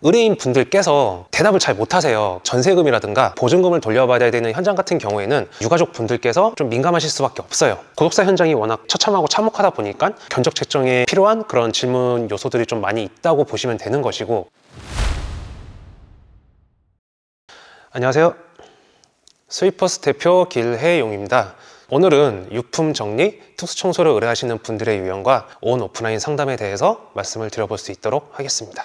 의뢰인 분들께서 대답을 잘 못하세요. 전세금이라든가 보증금을 돌려받아야 되는 현장 같은 경우에는 유가족 분들께서 좀 민감하실 수밖에 없어요. 고독사 현장이 워낙 처참하고 참혹하다 보니까 견적 채정에 필요한 그런 질문 요소들이 좀 많이 있다고 보시면 되는 것이고. 안녕하세요. 스위퍼스 대표 길해용입니다. 오늘은 유품 정리, 특수 청소를 의뢰하시는 분들의 유형과 온 오프라인 상담에 대해서 말씀을 드려볼 수 있도록 하겠습니다.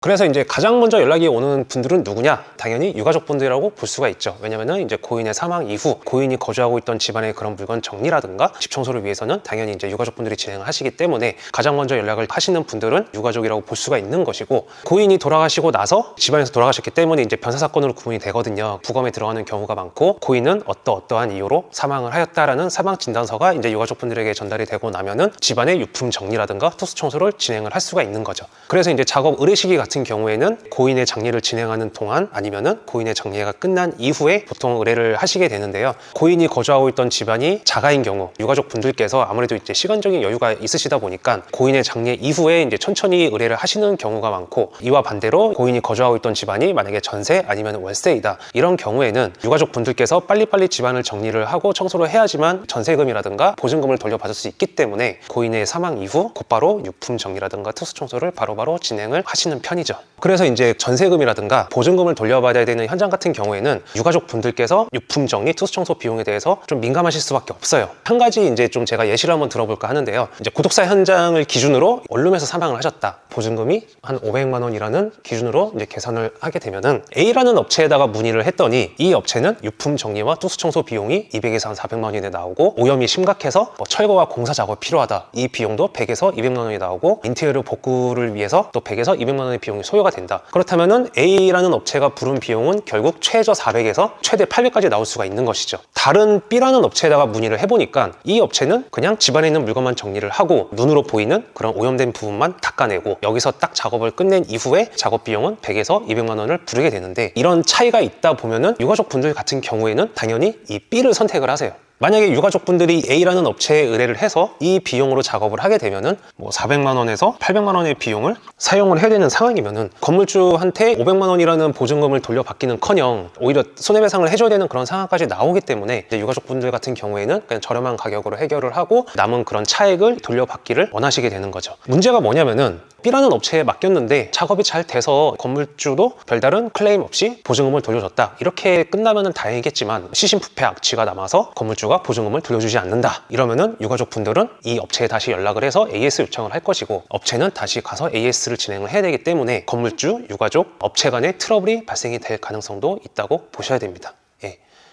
그래서 이제 가장 먼저 연락이 오는 분들은 누구냐? 당연히 유가족분들이라고 볼 수가 있죠. 왜냐면은 이제 고인의 사망 이후 고인이 거주하고 있던 집안의 그런 물건 정리라든가 집 청소를 위해서는 당연히 이제 유가족분들이 진행을 하시기 때문에 가장 먼저 연락을 하시는 분들은 유가족이라고 볼 수가 있는 것이고, 고인이 돌아가시고 나서 집안에서 돌아가셨기 때문에 이제 변사 사건으로 구분이 되거든요. 부검에 들어가는 경우가 많고, 고인은 어떠한 이유로 사망을 하였다라는 사망 진단서가 이제 유가족분들에게 전달이 되고 나면은 집안의 유품 정리라든가 특수 청소를 진행을 할 수가 있는 거죠. 그래서 이제 작업 의뢰 시기 같은 경우에는 고인의 장례를 진행하는 동안 아니면은 고인의 장례가 끝난 이후에 보통 의뢰를 하시게 되는데요. 고인이 거주하고 있던 집안이 자가인 경우 유가족 분들께서 아무래도 이제 시간적인 여유가 있으시다 보니까 고인의 장례 이후에 이제 천천히 의뢰를 하시는 경우가 많고, 이와 반대로 고인이 거주하고 있던 집안이 만약에 전세 아니면 월세이다, 이런 경우에는 유가족 분들께서 빨리빨리 집안을 정리를 하고 청소를 해야지만 전세금이라든가 보증금을 돌려받을 수 있기 때문에 고인의 사망 이후 곧바로 유품 정리라든가 특수 청소를 바로바로 진행을 하시는 편이죠. 그래서 이제 전세금이라든가 보증금을 돌려받아야 되는 현장 같은 경우에는 유가족 분들께서 유품 정리, 특수 청소 비용에 대해서 좀 민감하실 수밖에 없어요. 한 가지 이제 좀 제가 예시를 한번 들어볼까 하는데요. 이제 고독사 현장을 기준으로 원룸에서 사망을 하셨다. 보증금이 한 500만 원이라는 기준으로 이제 계산을 하게 되면은 A라는 업체에다가 문의를 했더니 이 업체는 유품 정리와 특수 청소 비용이 200에서 한 400만 원이 나오고, 오염이 심각해서 뭐 철거와 공사 작업이 필요하다. 이 비용도 100에서 200만 원이 나오고, 인테리어 복구를 위해서 또 100에서 200만 원의 비용이 소요가 된다. 그렇다면은 A라는 업체가 부른 비용은 결국 최저 400에서 최대 800까지 나올 수가 있는 것이죠. 다른 B라는 업체에다가 문의를 해보니까 이 업체는 그냥 집안에 있는 물건만 정리를 하고 눈으로 보이는 그런 오염된 부분만 닦아내고, 여기서 딱 작업을 끝낸 이후에 작업 비용은 100에서 200만 원을 부르게 되는데, 이런 차이가 있다 보면은 유가족 분들 같은 경우에는 당연히 이 B를 선택을 하세요. 만약에 유가족분들이 A라는 업체에 의뢰를 해서 이 비용으로 작업을 하게 되면은 뭐 400만 원에서 800만 원의 비용을 사용을 해야 되는 상황이면은 건물주한테 500만 원이라는 보증금을 돌려받기는커녕 오히려 손해배상을 해줘야 되는 그런 상황까지 나오기 때문에 이제 유가족분들 같은 경우에는 그냥 저렴한 가격으로 해결을 하고 남은 그런 차액을 돌려받기를 원하시게 되는 거죠. 문제가 뭐냐면은 B라는 업체에 맡겼는데 작업이 잘 돼서 건물주도 별다른 클레임 없이 보증금을 돌려줬다, 이렇게 끝나면은 다행이겠지만 시신부패 악취가 남아서 건물주가 보증금을 돌려주지 않는다, 이러면은 유가족 분들은 이 업체에 다시 연락을 해서 AS 요청을 할 것이고, 업체는 다시 가서 AS를 진행을 해야 되기 때문에 건물주, 유가족, 업체 간의 트러블이 발생이 될 가능성도 있다고 보셔야 됩니다.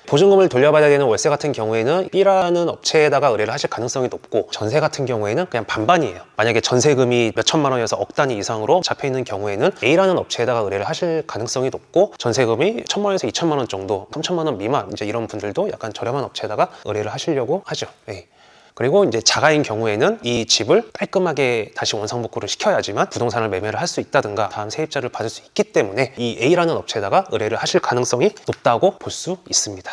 보증금을 돌려받아야 되는 월세 같은 경우에는 B라는 업체에다가 의뢰를 하실 가능성이 높고, 전세 같은 경우에는 그냥 반반이에요. 만약에 전세금이 몇 천만 원에서 억 단위 이상으로 잡혀있는 경우에는 A라는 업체에다가 의뢰를 하실 가능성이 높고, 전세금이 1,000만 원에서 2,000만 원 정도, 3,000만 원 미만, 이제 이런 분들도 약간 저렴한 업체에다가 의뢰를 하시려고 하죠. 그리고 이제 자가인 경우에는 이 집을 깔끔하게 다시 원상복구를 시켜야지만 부동산을 매매를 할 수 있다든가 다음 세입자를 받을 수 있기 때문에 이 A라는 업체에다가 의뢰를 하실 가능성이 높다고 볼 수 있습니다.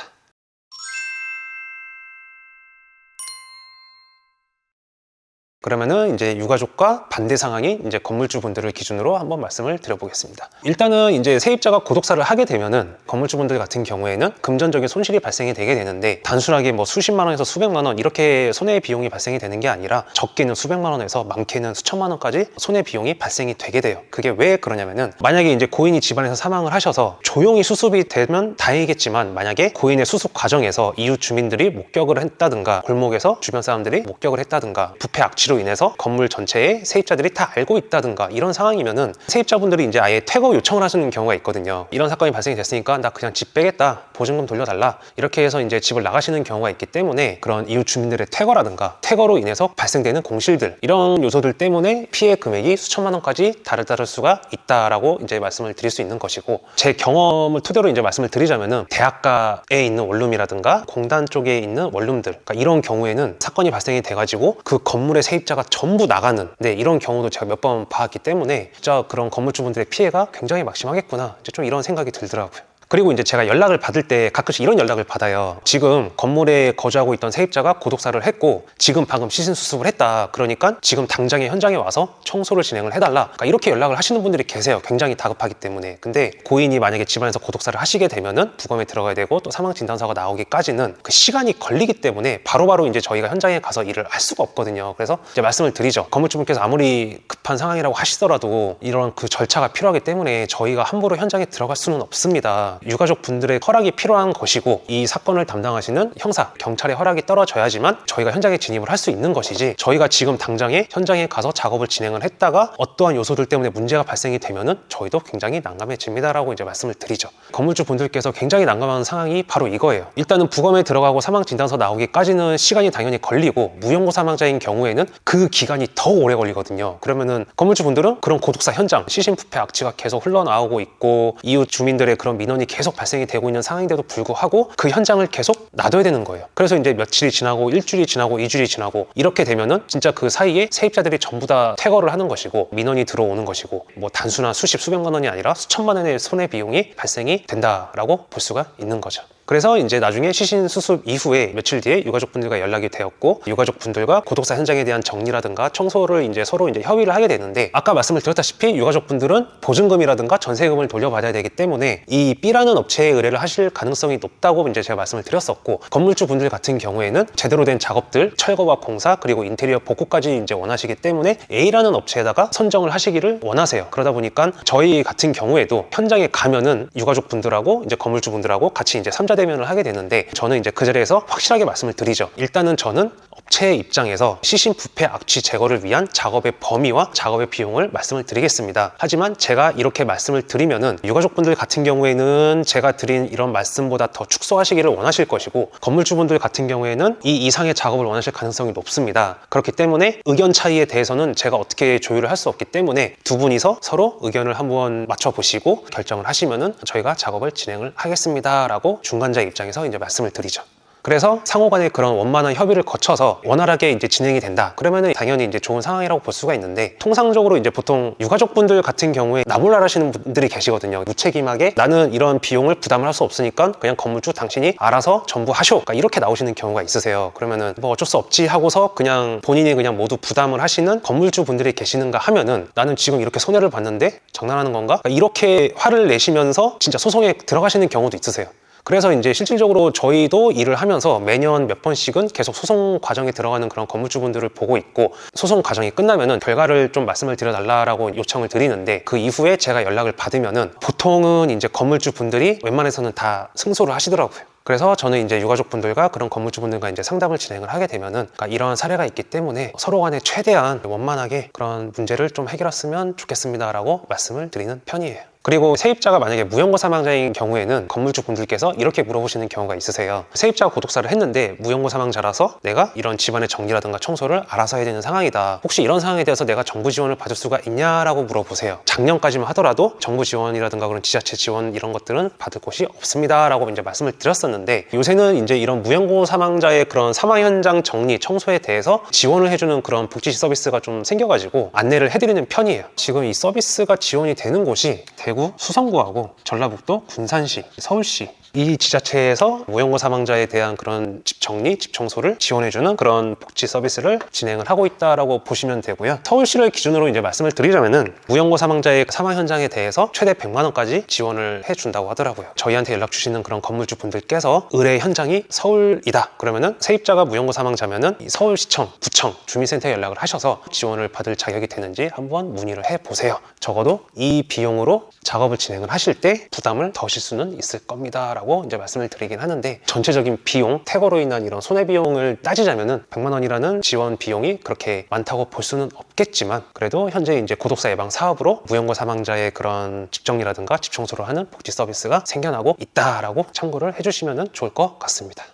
그러면은 이제 유가족과 반대 상황인 이제 건물주분들을 기준으로 한번 말씀을 드려보겠습니다. 일단은 이제 세입자가 고독사를 하게 되면은 건물주분들 같은 경우에는 금전적인 손실이 발생이 되게 되는데, 단순하게 뭐 수십만 원에서 수백만 원 이렇게 손해 비용이 발생이 되는 게 아니라 적게는 수백만 원에서 많게는 수천만 원까지 손해 비용이 발생이 되게 돼요. 그게 왜 그러냐면은, 만약에 이제 고인이 집안에서 사망을 하셔서 조용히 수습이 되면 다행이겠지만, 만약에 고인의 수습 과정에서 이웃 주민들이 목격을 했다든가 골목에서 주변 사람들이 목격을 했다든가 부패 악취로 인해서 건물 전체에 세입자들이 다 알고 있다든가 이런 상황이면은 세입자분들이 이제 아예 퇴거 요청을 하시는 경우가 있거든요. 이런 사건이 발생이 됐으니까 나 그냥 집 빼겠다, 보증금 돌려달라, 이렇게 해서 이제 집을 나가시는 경우가 있기 때문에 그런 이웃 주민들의 퇴거라든가 퇴거로 인해서 발생되는 공실들, 이런 요소들 때문에 피해 금액이 수천만 원까지 다를 수가 있다라고 이제 말씀을 드릴 수 있는 것이고, 제 경험을 토대로 이제 말씀을 드리자면은 대학가에 있는 원룸이라든가 공단 쪽에 있는 원룸들, 그러니까 이런 경우에는 사건이 발생이 돼가지고 그 건물의 세입자가 전부 나가는, 이런 경우도 제가 몇 번 봤기 때문에 진짜 그런 건물주분들의 피해가 굉장히 막심하겠구나, 이제 좀 이런 생각이 들더라고요. 그리고 이제 제가 연락을 받을 때 가끔씩 이런 연락을 받아요. 지금 건물에 거주하고 있던 세입자가 고독사를 했고 지금 방금 시신 수습을 했다. 그러니까 지금 당장에 현장에 와서 청소를 진행을 해달라. 그러니까 이렇게 연락을 하시는 분들이 계세요. 굉장히 다급하기 때문에. 근데 고인이 만약에 집안에서 고독사를 하시게 되면은 부검에 들어가야 되고 또 사망 진단서가 나오기까지는 그 시간이 걸리기 때문에 바로바로 이제 저희가 현장에 가서 일을 할 수가 없거든요. 그래서 이제 말씀을 드리죠. 건물주분께서 아무리 급한 상황이라고 하시더라도 이런 그 절차가 필요하기 때문에 저희가 함부로 현장에 들어갈 수는 없습니다. 유가족 분들의 허락이 필요한 것이고 이 사건을 담당하시는 형사, 경찰의 허락이 떨어져야지만 저희가 현장에 진입을 할 수 있는 것이지 저희가 지금 당장에 현장에 가서 작업을 진행을 했다가 어떠한 요소들 때문에 문제가 발생이 되면은 저희도 굉장히 난감해집니다라고 이제 말씀을 드리죠. 건물주 분들께서 굉장히 난감한 상황이 바로 이거예요. 일단은 부검에 들어가고 사망 진단서 나오기까지는 시간이 당연히 걸리고 무연고 사망자인 경우에는 그 기간이 더 오래 걸리거든요. 그러면은 건물주 분들은 그런 고독사 현장, 시신 부패 악취가 계속 흘러나오고 있고 이웃 주민들의 그런 민원이 계속 발생이 되고 있는 상황인데도 불구하고 그 현장을 계속 놔둬야 되는 거예요. 그래서 이제 며칠이 지나고 일주일이 지나고 2주일이 지나고 이렇게 되면은 진짜 그 사이에 세입자들이 전부 다 퇴거를 하는 것이고 민원이 들어오는 것이고 뭐 단순한 수십 수백만 원이 아니라 수천만 원의 손해 비용이 발생이 된다라고 볼 수가 있는 거죠. 그래서 이제 나중에 시신 수습 이후에 며칠 뒤에 유가족분들과 연락이 되었고 유가족분들과 고독사 현장에 대한 정리라든가 청소를 이제 서로 이제 협의를 하게 되는데 아까 말씀을 드렸다시피 유가족분들은 보증금이라든가 전세금을 돌려받아야 되기 때문에 이 B라는 업체에 의뢰를 하실 가능성이 높다고 이제 제가 말씀을 드렸었고 건물주 분들 같은 경우에는 제대로 된 작업들, 철거와 공사 그리고 인테리어 복구까지 이제 원하시기 때문에 A라는 업체에다가 선정을 하시기를 원하세요. 그러다 보니까 저희 같은 경우에도 현장에 가면은 유가족분들하고 이제 건물주 분들하고 같이 이제 3자 대면을 하게 되는데 저는 이제 그 자리에서 확실하게 말씀을 드리죠. 일단은 저는 업체의 입장에서 시신 부패 악취 제거를 위한 작업의 범위와 작업의 비용을 말씀을 드리겠습니다. 하지만 제가 이렇게 말씀을 드리면은 유가족분들 같은 경우에는 제가 드린 이런 말씀보다 더 축소하시기를 원하실 것이고 건물주분들 같은 경우에는 이 이상의 작업을 원하실 가능성이 높습니다. 그렇기 때문에 의견 차이에 대해서는 제가 어떻게 조율을 할 수 없기 때문에 두 분이서 서로 의견을 한번 맞춰보시고 결정을 하시면은 저희가 작업을 진행을 하겠습니다라고 중간자 입장에서 이제 말씀을 드리죠. 그래서 상호간의 그런 원만한 협의를 거쳐서 원활하게 이제 진행이 된다. 그러면은 당연히 이제 좋은 상황이라고 볼 수가 있는데 통상적으로 이제 보통 유가족분들 같은 경우에 나몰라라 하시는 분들이 계시거든요. 무책임하게 나는 이런 비용을 부담을 할 수 없으니까 그냥 건물주 당신이 알아서 전부 하쇼. 그러니까 이렇게 나오시는 경우가 있으세요. 그러면은 뭐 어쩔 수 없지 하고서 그냥 본인이 그냥 모두 부담을 하시는 건물주 분들이 계시는가 하면은 나는 지금 이렇게 손해를 봤는데 장난하는 건가? 그러니까 이렇게 화를 내시면서 진짜 소송에 들어가시는 경우도 있으세요. 그래서 이제 실질적으로 저희도 일을 하면서 매년 몇 번씩은 계속 소송 과정에 들어가는 그런 건물주분들을 보고 있고 소송 과정이 끝나면은 결과를 좀 말씀을 드려달라고 요청을 드리는데 그 이후에 제가 연락을 받으면은 보통은 이제 건물주분들이 웬만해서는 다 승소를 하시더라고요. 그래서 저는 이제 유가족분들과 그런 건물주분들과 이제 상담을 진행을 하게 되면은 그러니까 이러한 사례가 있기 때문에 서로 간에 최대한 원만하게 그런 문제를 좀 해결했으면 좋겠습니다라고 말씀을 드리는 편이에요. 그리고 세입자가 만약에 무연고 사망자인 경우에는 건물주 분들께서 이렇게 물어보시는 경우가 있으세요. 세입자가 고독사를 했는데 무연고 사망자라서 내가 이런 집안의 정리라든가 청소를 알아서 해야 되는 상황이다. 혹시 이런 상황에 대해서 내가 정부 지원을 받을 수가 있냐라고 물어보세요. 작년까지만 하더라도 정부 지원이라든가 그런 지자체 지원 이런 것들은 받을 곳이 없습니다라고 이제 말씀을 드렸었는데 요새는 이제 이런 무연고 사망자의 그런 사망 현장 정리, 청소에 대해서 지원을 해주는 그런 복지 서비스가 좀 생겨가지고 안내를 해드리는 편이에요. 지금 이 서비스가 지원이 되는 곳이 대구 수성구하고 전라북도 군산시, 서울시 이 지자체에서 무연고 사망자에 대한 그런 집 정리, 집 청소를 지원해주는 그런 복지 서비스를 진행을 하고 있다라고 보시면 되고요. 서울시를 기준으로 이제 말씀을 드리자면은 무연고 사망자의 사망 현장에 대해서 최대 100만 원까지 지원을 해준다고 하더라고요. 저희한테 연락 주시는 그런 건물주 분들께서 의뢰 현장이 서울이다. 그러면은 세입자가 무연고 사망자면은 서울시청, 구청, 주민센터에 연락을 하셔서 지원을 받을 자격이 되는지 한번 문의를 해보세요. 적어도 이 비용으로 작업을 진행을 하실 때 부담을 더실 수는 있을 겁니다. 라고 이제 말씀을 드리긴 하는데 전체적인 비용, 퇴거로 인한 이런 손해비용을 따지자면은 100만 원이라는 지원 비용이 그렇게 많다고 볼 수는 없겠지만 그래도 현재 이제 고독사 예방 사업으로 무연고 사망자의 그런 집 정리라든가 집 청소를 하는 복지 서비스가 생겨나고 있다라고 참고를 해주시면 좋을 것 같습니다.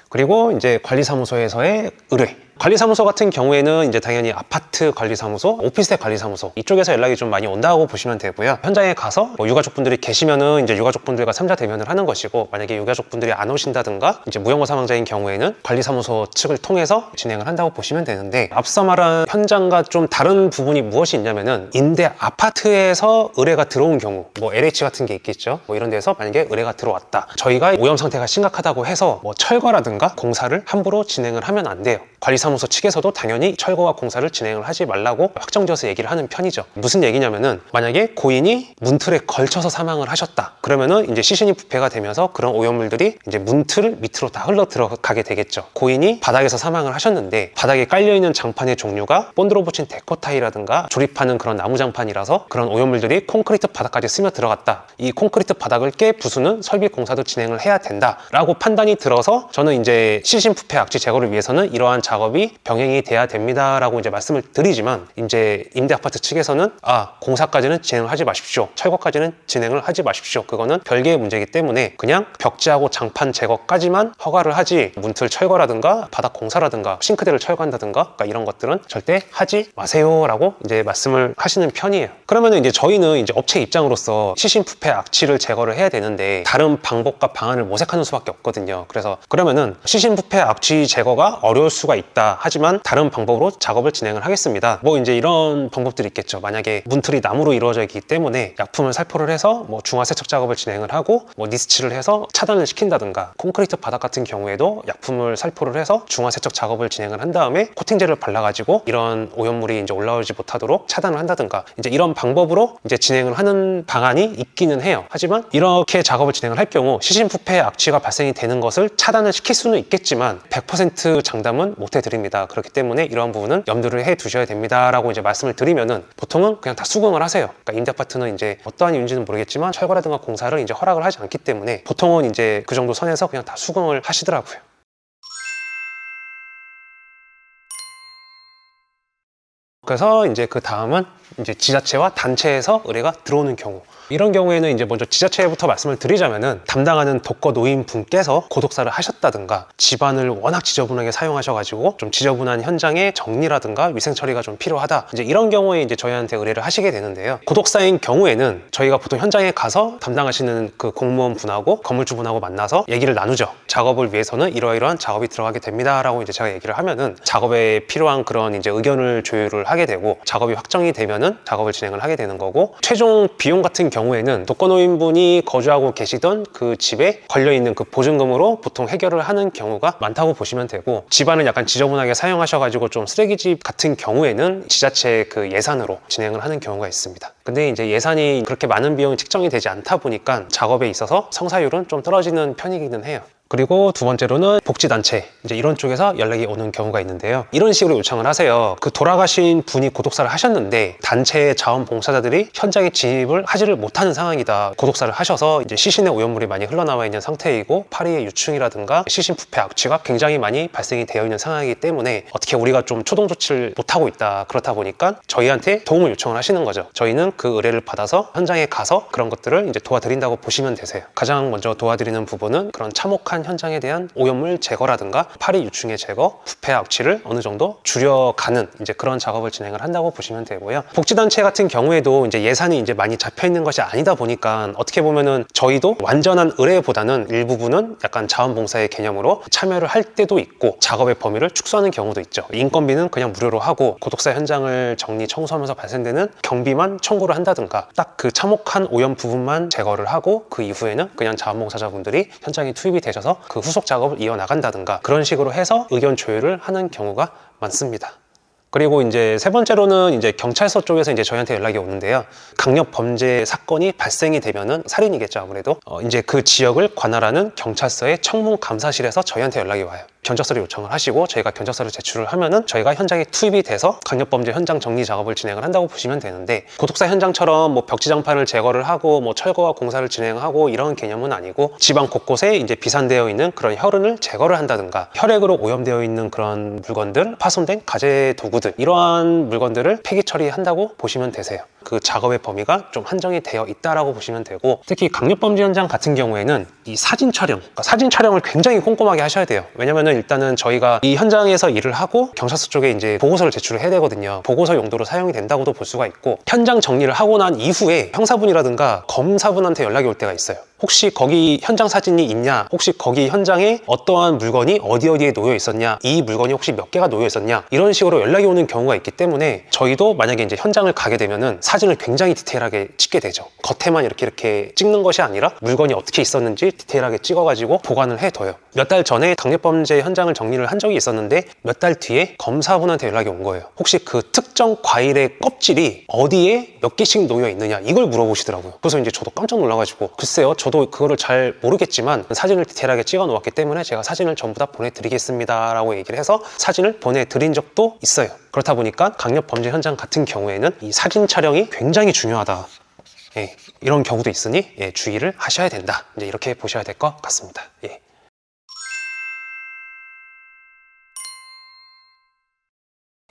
그리고 이제 관리사무소에서의 의뢰 관리사무소 같은 경우에는 이제 당연히 아파트 관리사무소, 오피스텔 관리사무소 이쪽에서 연락이 좀 많이 온다고 보시면 되고요. 현장에 가서 뭐 유가족분들이 계시면은 이제 유가족분들과 3자 대면을 하는 것이고, 만약에 유가족분들이 안 오신다든가 이제 무연고 사망자인 경우에는 관리사무소 측을 통해서 진행을 한다고 보시면 되는데, 앞서 말한 현장과 좀 다른 부분이 무엇이 있냐면은 임대 아파트에서 의뢰가 들어온 경우, 뭐 LH 같은 게 있겠죠. 뭐 이런 데서 만약에 의뢰가 들어왔다, 저희가 오염 상태가 심각하다고 해서 뭐 철거라든가 공사를 함부로 진행을 하면 안 돼요. 관리사무소 측에서도 당연히 철거와 공사를 진행을 하지 말라고 확정지어서 얘기를 하는 편이죠. 무슨 얘기냐면은 만약에 고인이 문틀에 걸쳐서 사망을 하셨다, 그러면은 이제 시신이 부패가 되면서 그런 오염물들이 이제 문틀 밑으로 다 흘러 들어가게 되겠죠. 고인이 바닥에서 사망을 하셨는데 바닥에 깔려있는 장판의 종류가 본드로 붙인 데코타이라든가 조립하는 그런 나무 장판이라서 그런 오염물들이 콘크리트 바닥까지 스며 들어갔다, 이 콘크리트 바닥을 깨 부수는 설비 공사도 진행을 해야 된다 라고 판단이 들어서, 저는 이제 시신 부패 악취 제거를 위해서는 이러한 작업이 병행이 돼야 됩니다 라고 이제 말씀을 드리지만, 이제 임대 아파트 측에서는 공사까지는 진행을 하지 마십시오, 철거까지는 진행을 하지 마십시오, 그거는 별개의 문제이기 때문에 그냥 벽지하고 장판 제거까지만 허가를 하지, 문틀 철거라든가 바닥 공사라든가 싱크대를 철거한다든가 그러니까 이런 것들은 절대 하지 마세요 라고 이제 말씀을 하시는 편이에요. 그러면은 이제 저희는 이제 업체 입장으로서 시신 부패 악취를 제거를 해야 되는데 다른 방법과 방안을 모색하는 수밖에 없거든요. 그래서 그러면은 시신 부패 악취 제거가 어려울 수가 있다, 하지만 다른 방법으로 작업을 진행을 하겠습니다, 뭐 이제 이런 방법들이 있겠죠. 만약에 문틀이 나무로 이루어져 있기 때문에 약품을 살포를 해서 뭐 중화 세척 작업을 진행을 하고 뭐 니스칠을 해서 차단을 시킨다든가, 콘크리트 바닥 같은 경우에도 약품을 살포를 해서 중화 세척 작업을 진행을 한 다음에 코팅제를 발라가지고 이런 오염물이 이제 올라오지 못하도록 차단을 한다든가, 이제 이런 방법으로 이제 진행을 하는 방안이 있기는 해요. 하지만 이렇게 작업을 진행을 할 경우 시신 부패 악취가 발생이 되는 것을 차단을 시킬 수는 있겠지만 100% 장담은 못 해드립니다. 그렇기 때문에 이러한 부분은 염두를 해 두셔야 됩니다 라고 이제 말씀을 드리면은 보통은 그냥 다 수긍을 하세요. 그러니까 임대 아파트는 이제 어떠한 이유인지는 모르겠지만 철거라든가 공사를 이제 허락을 하지 않기 때문에 보통은 이제 그 정도 선에서 그냥 다 수긍을 하시더라고요. 그래서 이제 그 다음은 이제 지자체와 단체에서 의뢰가 들어오는 경우, 이런 경우에는 이제 먼저 지자체부터 말씀을 드리자면은 담당하는 독거 노인 분께서 고독사를 하셨다든가 집안을 워낙 지저분하게 사용하셔가지고 좀 지저분한 현장의 정리라든가 위생 처리가 좀 필요하다, 이제 이런 경우에 이제 저희한테 의뢰를 하시게 되는데요. 고독사인 경우에는 저희가 보통 현장에 가서 담당하시는 그 공무원 분하고 건물주 분하고 만나서 얘기를 나누죠. 작업을 위해서는 이러이러한 작업이 들어가게 됩니다 라고 이제 제가 얘기를 하면은 작업에 필요한 그런 이제 의견을 조율을 하게 되고, 작업이 확정이 되면은 작업을 진행을 하게 되는 거고, 최종 비용 같은 경우에는 독거노인분이 거주하고 계시던 그 집에 걸려있는 그 보증금으로 보통 해결을 하는 경우가 많다고 보시면 되고, 집안을 약간 지저분하게 사용하셔가지고 좀 쓰레기집 같은 경우에는 지자체 그 예산으로 진행을 하는 경우가 있습니다. 근데 이제 예산이 그렇게 많은 비용이 책정이 되지 않다 보니까 작업에 있어서 성사율은 좀 떨어지는 편이기는 해요. 그리고 두 번째로는 복지단체, 이제 이런 쪽에서 연락이 오는 경우가 있는데요. 이런 식으로 요청을 하세요. 그 돌아가신 분이 고독사를 하셨는데 단체의 자원봉사자들이 현장에 진입을 하지를 못하는 상황이다. 고독사를 하셔서 이제 시신의 오염물이 많이 흘러나와 있는 상태이고 파리의 유충이라든가 시신 부패 악취가 굉장히 많이 발생이 되어 있는 상황이기 때문에 어떻게 우리가 좀 초동 조치를 못하고 있다. 그렇다 보니까 저희한테 도움을 요청을 하시는 거죠. 저희는 그 의뢰를 받아서 현장에 가서 그런 것들을 이제 도와드린다고 보시면 되세요. 가장 먼저 도와드리는 부분은 그런 참혹한 현장에 대한 오염물 제거라든가 파리 유충의 제거, 부패 악취를 어느 정도 줄여가는 이제 그런 작업을 진행을 한다고 보시면 되고요. 복지단체 같은 경우에도 이제 예산이 이제 많이 잡혀 있는 것이 아니다 보니까 어떻게 보면은 저희도 완전한 의뢰보다는 일부분은 약간 자원봉사의 개념으로 참여를 할 때도 있고 작업의 범위를 축소하는 경우도 있죠. 인건비는 그냥 무료로 하고 고독사 현장을 정리 청소하면서 발생되는 경비만 청구를 한다든가 딱 그 참혹한 오염 부분만 제거를 하고 그 이후에는 그냥 자원봉사자분들이 현장에 투입이 되셔서 그 후속 작업을 이어나간다든가 그런 식으로 해서 의견 조율을 하는 경우가 많습니다. 그리고 이제 세 번째로는 이제 경찰서 쪽에서 이제 저희한테 연락이 오는데요. 강력 범죄 사건이 발생이 되면은 살인이겠죠, 아무래도. 이제 그 지역을 관할하는 경찰서의 청문 감사실에서 저희한테 연락이 와요. 견적서를 요청을 하시고 저희가 견적서를 제출을 하면은 저희가 현장에 투입이 돼서 강력범죄 현장 정리 작업을 진행을 한다고 보시면 되는데 고독사 현장처럼 뭐 벽지장판을 제거를 하고 뭐 철거와 공사를 진행하고 이런 개념은 아니고 지방 곳곳에 이제 비산되어 있는 그런 혈흔을 제거를 한다든가 혈액으로 오염되어 있는 그런 물건들, 파손된 가재 도구들 이러한 물건들을 폐기 처리한다고 보시면 되세요. 그 작업의 범위가 좀 한정이 되어 있다라고 보시면 되고, 특히 강력범죄 현장 같은 경우에는 이 사진 촬영, 그러니까 사진 촬영을 굉장히 꼼꼼하게 하셔야 돼요. 왜냐면은 일단은 저희가 이 현장에서 일을 하고 경찰서 쪽에 이제 보고서를 제출을 해야 되거든요. 보고서 용도로 사용이 된다고도 볼 수가 있고, 현장 정리를 하고 난 이후에 형사분이라든가 검사분한테 연락이 올 때가 있어요. 혹시 거기 현장 사진이 있냐, 혹시 거기 현장에 어떠한 물건이 어디에 놓여 있었냐, 이 물건이 혹시 몇 개가 놓여 있었냐, 이런 식으로 연락이 오는 경우가 있기 때문에 저희도 만약에 이제 현장을 가게 되면은 사진을 굉장히 디테일하게 찍게 되죠. 겉에만 이렇게 찍는 것이 아니라 물건이 어떻게 있었는지 디테일하게 찍어가지고 보관을 해둬요. 몇 달 전에 강력범죄 현장을 정리를 한 적이 있었는데 몇 달 뒤에 검사분한테 연락이 온 거예요. 혹시 그 특정 과일의 껍질이 어디에 몇 개씩 놓여 있느냐, 이걸 물어보시더라고요. 그래서 이제 저도 깜짝 놀라가지고, 글쎄요, 저도 그거를 잘 모르겠지만 사진을 디테일하게 찍어 놓았기 때문에 제가 사진을 전부 다 보내드리겠습니다 라고 얘기를 해서 사진을 보내드린 적도 있어요. 그렇다 보니까 강력범죄 현장 같은 경우에는 이 사진 촬영이 굉장히 중요하다, 예, 이런 경우도 있으니 예, 주의를 하셔야 된다, 이제 이렇게 보셔야 될 것 같습니다. 예.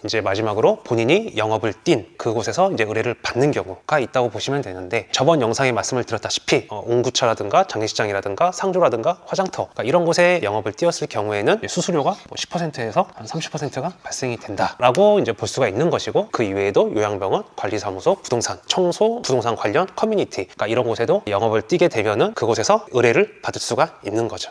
이제 마지막으로 본인이 영업을 띈 그곳에서 이제 의뢰를 받는 경우가 있다고 보시면 되는데, 저번 영상에 말씀을 드렸다시피 옹구차라든가 장례식장이라든가 상조라든가 화장터, 그러니까 이런 곳에 영업을 띄었을 경우에는 수수료가 10%에서 한 30%가 발생이 된다라고 이제 볼 수가 있는 것이고, 그 이외에도 요양병원, 관리사무소, 부동산, 청소, 부동산 관련 커뮤니티, 그러니까 이런 곳에도 영업을 띄게 되면은 그곳에서 의뢰를 받을 수가 있는 거죠.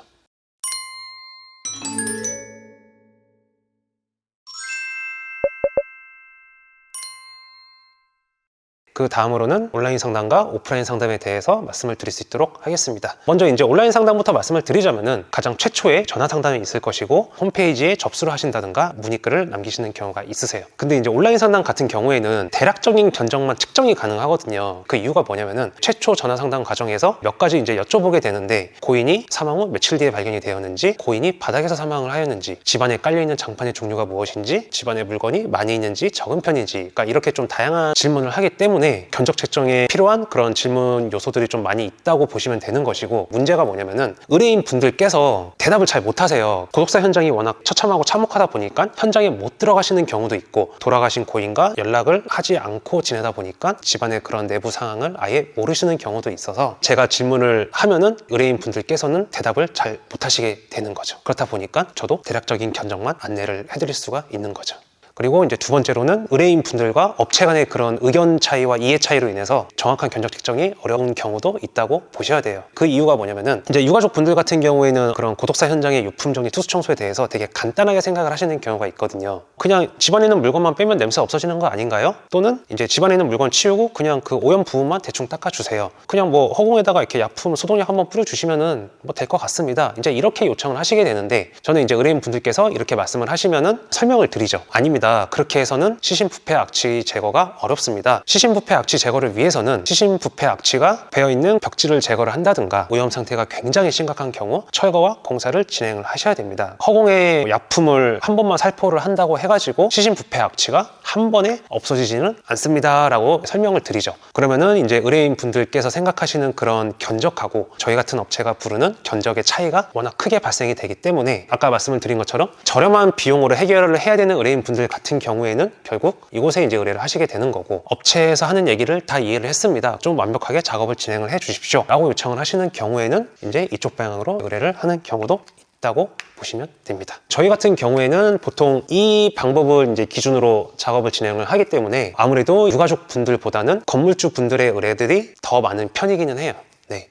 그 다음으로는 온라인 상담과 오프라인 상담에 대해서 말씀을 드릴 수 있도록 하겠습니다. 먼저 이제 온라인 상담부터 말씀을 드리자면은 가장 최초에 전화 상담이 있을 것이고, 홈페이지에 접수를 하신다든가 문의글을 남기시는 경우가 있으세요. 근데 이제 온라인 상담 같은 경우에는 대략적인 견적만 측정이 가능하거든요. 그 이유가 뭐냐면은 최초 전화 상담 과정에서 몇 가지 이제 여쭤보게 되는데, 고인이 사망 후 며칠 뒤에 발견이 되었는지, 고인이 바닥에서 사망을 하였는지, 집안에 깔려있는 장판의 종류가 무엇인지, 집안에 물건이 많이 있는지 적은 편인지, 그러니까 이렇게 좀 다양한 질문을 하기 때문에 견적 책정에 필요한 그런 질문 요소들이 좀 많이 있다고 보시면 되는 것이고, 문제가 뭐냐면은 의뢰인 분들께서 대답을 잘 못하세요. 고독사 현장이 워낙 처참하고 참혹하다 보니까 현장에 못 들어가시는 경우도 있고, 돌아가신 고인과 연락을 하지 않고 지내다 보니까 집안의 그런 내부 상황을 아예 모르시는 경우도 있어서 제가 질문을 하면은 의뢰인 분들께서는 대답을 잘 못하시게 되는 거죠. 그렇다 보니까 저도 대략적인 견적만 안내를 해드릴 수가 있는 거죠. 그리고 이제 두 번째로는 의뢰인 분들과 업체 간의 그런 의견 차이와 이해 차이로 인해서 정확한 견적 책정이 어려운 경우도 있다고 보셔야 돼요. 그 이유가 뭐냐면은 이제 유가족 분들 같은 경우에는 그런 고독사 현장의 유품 정리, 투수 청소에 대해서 되게 간단하게 생각을 하시는 경우가 있거든요. 그냥 집안에 있는 물건만 빼면 냄새 없어지는 거 아닌가요? 또는 이제 집안에 있는 물건 치우고 그냥 그 오염 부분만 대충 닦아주세요. 그냥 뭐 허공에다가 이렇게 약품, 소독약 한번 뿌려주시면은 뭐 될 것 같습니다. 이제 이렇게 요청을 하시게 되는데, 저는 이제 의뢰인 분들께서 이렇게 말씀을 하시면은 설명을 드리죠. 아닙니다. 그렇게 해서는 시신부패 악취 제거가 어렵습니다. 시신부패 악취 제거를 위해서는 시신부패 악취가 배어있는 벽지를 제거를 한다든가, 오염 상태가 굉장히 심각한 경우 철거와 공사를 진행을 하셔야 됩니다. 허공에 약품을 한 번만 살포를 한다고 해가지고 시신부패 악취가 한 번에 없어지지는 않습니다 라고 설명을 드리죠. 그러면은 이제 의뢰인 분들께서 생각하시는 그런 견적하고 저희 같은 업체가 부르는 견적의 차이가 워낙 크게 발생이 되기 때문에, 아까 말씀을 드린 것처럼 저렴한 비용으로 해결을 해야 되는 의뢰인 분들 같은 경우에는 결국 이곳에 이제 의뢰를 하시게 되는 거고, 업체에서 하는 얘기를 다 이해를 했습니다, 좀 완벽하게 작업을 진행을 해 주십시오 라고 요청을 하시는 경우에는 이제 이쪽 방향으로 의뢰를 하는 경우도 있다고 보시면 됩니다. 저희 같은 경우에는 보통 이 방법을 이제 기준으로 작업을 진행을 하기 때문에 아무래도 유가족 분들보다는 건물주 분들의 의뢰들이 더 많은 편이기는 해요. 네.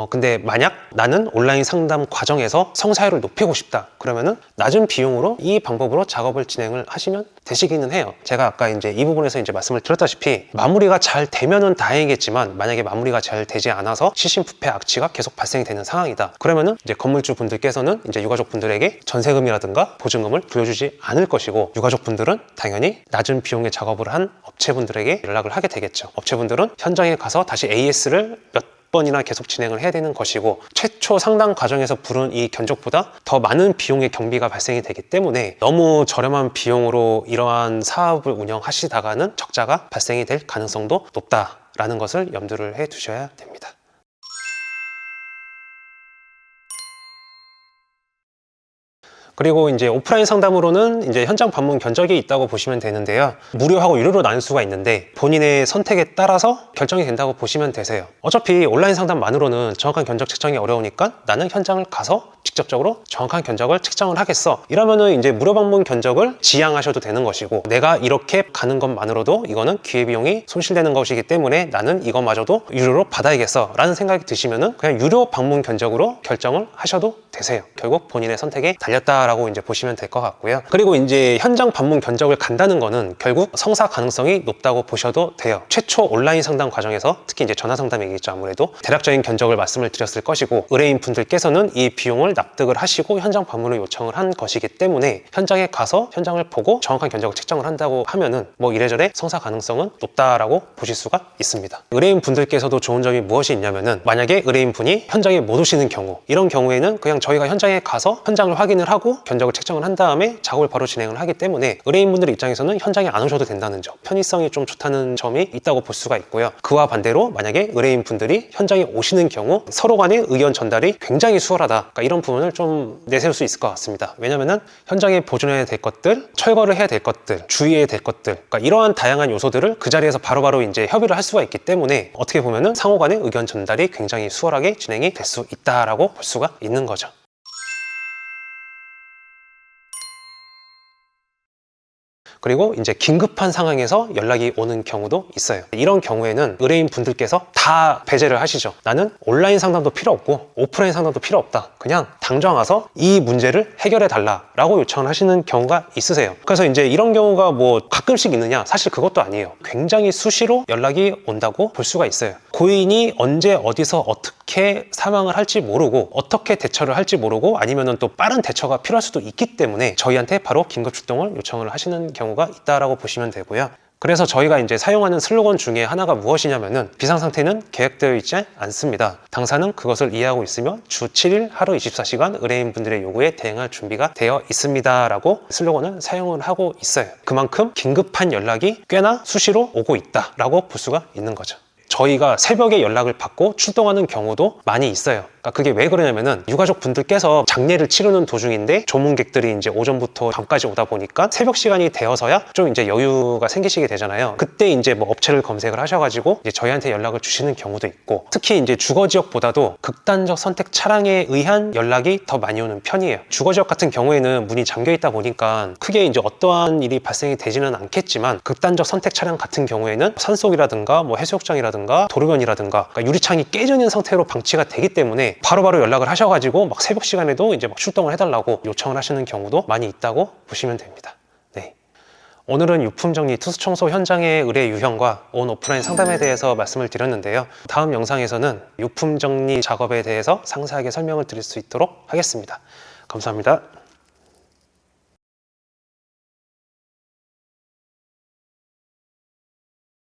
근데 만약 나는 온라인 상담 과정에서 성사율을 높이고 싶다 그러면은 낮은 비용으로 이 방법으로 작업을 진행을 하시면 되시기는 해요. 제가 아까 이제 이 부분에서 이제 말씀을 드렸다시피 마무리가 잘 되면은 다행이겠지만, 만약에 마무리가 잘 되지 않아서 시신부패 악취가 계속 발생이 되는 상황이다 그러면은 이제 건물주 분들께서는 이제 유가족 분들에게 전세금이라든가 보증금을 부여주지 않을 것이고, 유가족 분들은 당연히 낮은 비용의 작업을 한 업체분들에게 연락을 하게 되겠죠. 업체분들은 현장에 가서 다시 AS를 몇 번이나 계속 진행을 해야 되는 것이고, 최초 상담 과정에서 부른 이 견적보다 더 많은 비용의 경비가 발생이 되기 때문에 너무 저렴한 비용으로 이러한 사업을 운영하시다가는 적자가 발생이 될 가능성도 높다라는 것을 염두를 해 두셔야 됩니다. 그리고 이제 오프라인 상담으로는 이제 현장 방문 견적이 있다고 보시면 되는데요. 무료하고 유료로 나눌 수가 있는데 본인의 선택에 따라서 결정이 된다고 보시면 되세요. 어차피 온라인 상담만으로는 정확한 견적 책정이 어려우니까 나는 현장을 가서 직접적으로 정확한 견적을 책정을 하겠어. 이러면은 이제 무료 방문 견적을 지양하셔도 되는 것이고, 내가 이렇게 가는 것만으로도 이거는 기회비용이 손실되는 것이기 때문에 나는 이것마저도 유료로 받아야겠어 라는 생각이 드시면은 그냥 유료 방문 견적으로 결정을 하셔도 되세요. 결국 본인의 선택에 달렸다라고 이제 보시면 될 것 같고요. 그리고 이제 현장 방문 견적을 간다는 거는 결국 성사 가능성이 높다고 보셔도 돼요. 최초 온라인 상담 과정에서 특히 이제 전화 상담이겠죠. 아무래도 대략적인 견적을 말씀을 드렸을 것이고, 의뢰인 분들께서는 이 비용을 납득을 하시고 현장 방문을 요청을 한 것이기 때문에 현장에 가서 현장을 보고 정확한 견적을 책정을 한다고 하면은 뭐 이래저래 성사 가능성은 높다라고 보실 수가 있습니다. 의뢰인 분들께서도 좋은 점이 무엇이 있냐면은, 만약에 의뢰인 분이 현장에 못 오시는 경우, 이런 경우에는 그냥 저희가 현장에 가서 현장을 확인을 하고 견적을 책정을 한 다음에 작업을 바로 진행을 하기 때문에 의뢰인분들 입장에서는 현장에 안 오셔도 된다는 점, 편의성이 좀 좋다는 점이 있다고 볼 수가 있고요. 그와 반대로 만약에 의뢰인분들이 현장에 오시는 경우 서로 간의 의견 전달이 굉장히 수월하다, 그러니까 이런 부분을 좀 내세울 수 있을 것 같습니다. 왜냐면은 현장에 보존해야 될 것들, 철거를 해야 될 것들, 주의해야 될 것들, 그러니까 이러한 다양한 요소들을 그 자리에서 바로바로 이제 협의를 할 수가 있기 때문에 어떻게 보면은 상호 간의 의견 전달이 굉장히 수월하게 진행이 될 수 있다라고 볼 수가 있는 거죠. 그리고 이제 긴급한 상황에서 연락이 오는 경우도 있어요. 이런 경우에는 의뢰인 분들께서 다 배제를 하시죠. 나는 온라인 상담도 필요 없고 오프라인 상담도 필요 없다. 그냥 당장 와서 이 문제를 해결해 달라라고 요청을 하시는 경우가 있으세요. 그래서 이제 이런 경우가 뭐 가끔씩 있느냐? 사실 그것도 아니에요. 굉장히 수시로 연락이 온다고 볼 수가 있어요. 고인이 언제 어디서 어떻게 사망을 할지 모르고 어떻게 대처를 할지 모르고 아니면은 또 빠른 대처가 필요할 수도 있기 때문에 저희한테 바로 긴급 출동을 요청을 하시는 경우가 있다라고 보시면 되고요. 그래서 저희가 이제 사용하는 슬로건 중에 하나가 무엇이냐면은, 비상상태는 계획되어 있지 않습니다. 당사는 그것을 이해하고 있으며 주 7일 하루 24시간 의뢰인분들의 요구에 대응할 준비가 되어 있습니다 라고 슬로건을 사용을 하고 있어요. 그만큼 긴급한 연락이 꽤나 수시로 오고 있다 라고 볼 수가 있는 거죠. 저희가 새벽에 연락을 받고 출동하는 경우도 많이 있어요. 그러니까 그게 왜 그러냐면은, 유가족 분들께서 장례를 치르는 도중인데 조문객들이 이제 오전부터 밤까지 오다 보니까 새벽 시간이 되어서야 좀 이제 여유가 생기시게 되잖아요. 그때 이제 뭐 업체를 검색을 하셔가지고 이제 저희한테 연락을 주시는 경우도 있고, 특히 이제 주거 지역보다도 극단적 선택 차량에 의한 연락이 더 많이 오는 편이에요. 주거 지역 같은 경우에는 문이 잠겨 있다 보니까 크게 이제 어떠한 일이 발생이 되지는 않겠지만, 극단적 선택 차량 같은 경우에는 산속이라든가 뭐 해수욕장이라든가 도로변이라든가, 그러니까 유리창이 깨져 있는 상태로 방치가 되기 때문에 바로바로 연락을 하셔가지고 막 새벽 시간에도 이제 막 출동을 해달라고 요청을 하시는 경우도 많이 있다고 보시면 됩니다. 네. 오늘은 유품정리 투수청소 현장의 의뢰 유형과 온 오프라인 상담에 대해서 말씀을 드렸는데요. 다음 영상에서는 유품정리 작업에 대해서 상세하게 설명을 드릴 수 있도록 하겠습니다. 감사합니다.